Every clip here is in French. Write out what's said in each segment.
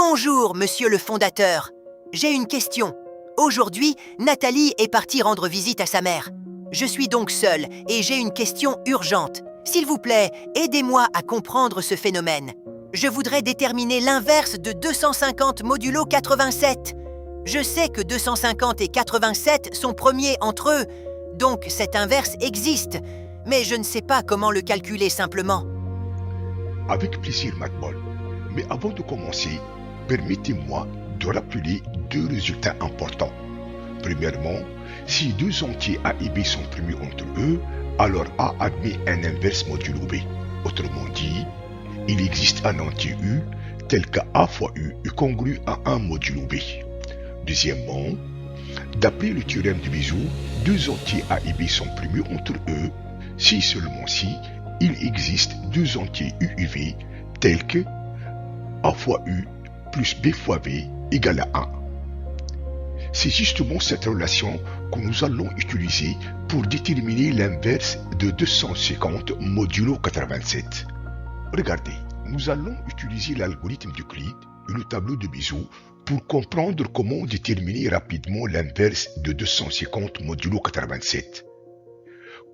Bonjour, monsieur le fondateur. J'ai une question. Aujourd'hui, Nathalie est partie rendre visite à sa mère. Je suis donc seule et j'ai une question urgente. S'il vous plaît, aidez-moi à comprendre ce phénomène. Je voudrais déterminer l'inverse de 250 modulo 87. Je sais que 250 et 87 sont premiers entre eux, donc cet inverse existe, mais je ne sais pas comment le calculer simplement. Avec plaisir, Matbol. Mais avant de commencer, permettez-moi de rappeler deux résultats importants. Premièrement, si deux entiers A et B sont premiers entre eux, alors A admet un inverse modulo B. Autrement dit, il existe un entier U tel que A fois U est congru à 1 modulo B. Deuxièmement, d'après le théorème de Bézout, deux entiers A et B sont premiers entre eux si seulement si il existe deux entiers U et V tels que A fois U plus B fois V égale à 1. C'est justement cette relation que nous allons utiliser pour déterminer l'inverse de 250 modulo 87. Regardez, nous allons utiliser l'algorithme d'Euclide et le tableau de Bézout pour comprendre comment déterminer rapidement l'inverse de 250 modulo 87.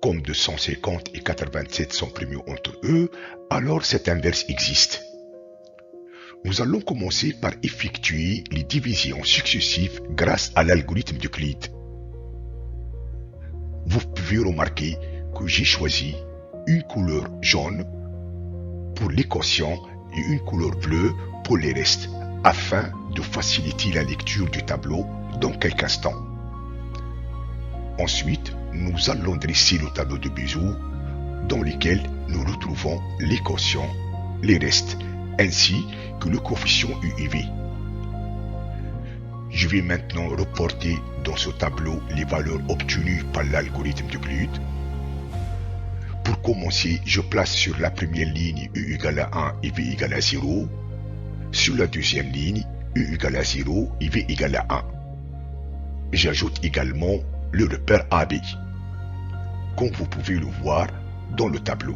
Comme 250 et 87 sont premiers entre eux, alors cet inverse existe. Nous allons commencer par effectuer les divisions successives grâce à l'algorithme d'Euclide. Vous pouvez remarquer que j'ai choisi une couleur jaune pour les quotients et une couleur bleue pour les restes, afin de faciliter la lecture du tableau dans quelques instants. Ensuite, nous allons dresser le tableau de Bézout dans lequel nous retrouvons les quotients, les restes, ainsi que le coefficient U et V. Je vais maintenant reporter dans ce tableau les valeurs obtenues par l'algorithme d'Euclide. Pour commencer, je place sur la première ligne U égale à 1 et V égale à 0. Sur la deuxième ligne, U égale à 0 et V égale à 1. J'ajoute également le repère AB, comme vous pouvez le voir dans le tableau.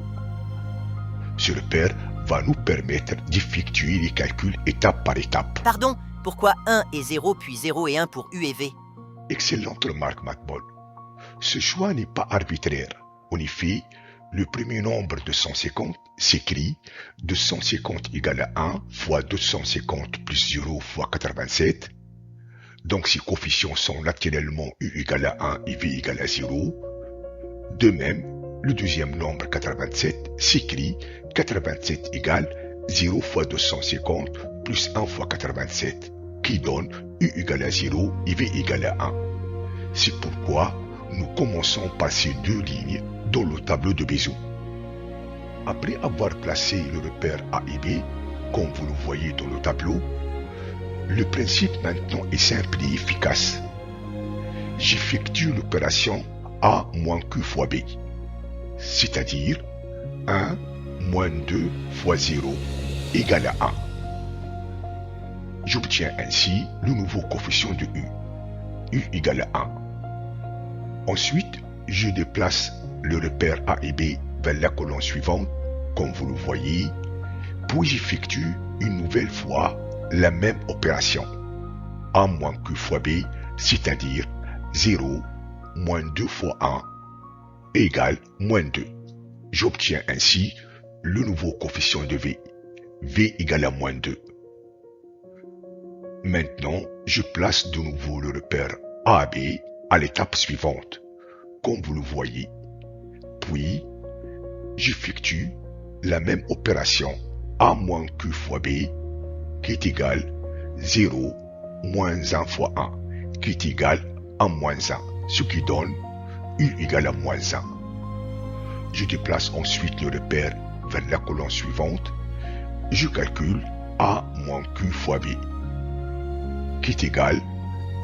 Ce repère va nous permettre d'effectuer les calculs étape par étape. Pardon, pourquoi 1 et 0 puis 0 et 1 pour U et V? Excellente remarque, Matbol. Ce choix n'est pas arbitraire. En effet, le premier nombre de 150 s'écrit 250 égale à 1 fois 250 plus 0 fois 87. Donc ces coefficients sont naturellement U égale à 1 et V égale à 0. De même, le deuxième nombre 87 s'écrit 87 égale 0 fois 250 plus 1 fois 87, qui donne U égale à 0 et V égale à 1. C'est pourquoi nous commençons par ces deux lignes dans le tableau de Bézout. Après avoir placé le repère A et B, comme vous le voyez dans le tableau, le principe maintenant est simple et efficace. J'effectue l'opération A moins Q fois B, c'est-à-dire 1 moins 2 fois 0 égale à 1. J'obtiens ainsi le nouveau coefficient de U, U égale à 1. Ensuite, je déplace le repère A et B vers la colonne suivante, comme vous le voyez, puis j'effectue une nouvelle fois la même opération. A moins Q fois B, c'est-à-dire 0 moins 2 fois 1 égale moins 2. J'obtiens ainsi le nouveau coefficient de V, V égale à moins 2. Maintenant, je place de nouveau le repère A à B à l'étape suivante, comme vous le voyez. Puis, j'effectue la même opération A moins Q fois B, qui est égal 0 moins 1 fois 1, qui est égal à moins 1, ce qui donne U égale à moins 1. Je déplace ensuite le repère vers la colonne suivante. Je calcule A moins Q fois B, qui est égal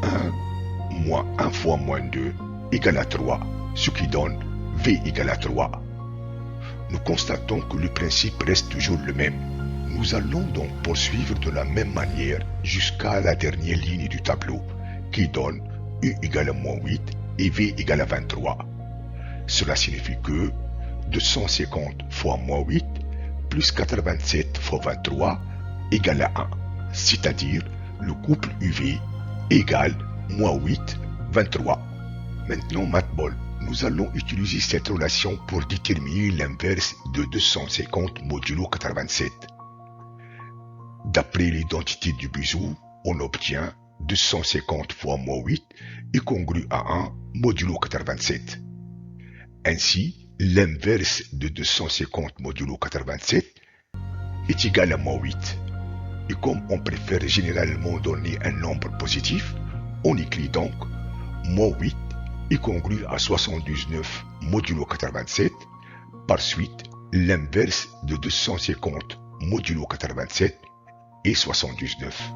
1 moins 1 fois moins 2 égale à 3, ce qui donne V égale à 3. Nous constatons que le principe reste toujours le même. Nous allons donc poursuivre de la même manière jusqu'à la dernière ligne du tableau, qui donne U égale à moins 8 et V égale à 23. Cela signifie que 250 fois moins 8 plus 87 fois 23 égale à 1. c'est-à-dire le couple UV égale moins 8, 23. Maintenant, Matbol, nous allons utiliser cette relation pour déterminer l'inverse de 250 modulo 87. D'après l'identité du bisou, on obtient 250 fois moins 8 est congru à 1 modulo 87. Ainsi, l'inverse de 250 modulo 87 est égal à moins 8. Et comme on préfère généralement donner un nombre positif, on écrit donc moins 8 est congru à 79 modulo 87. Par suite, l'inverse de 250 modulo 87 est 79.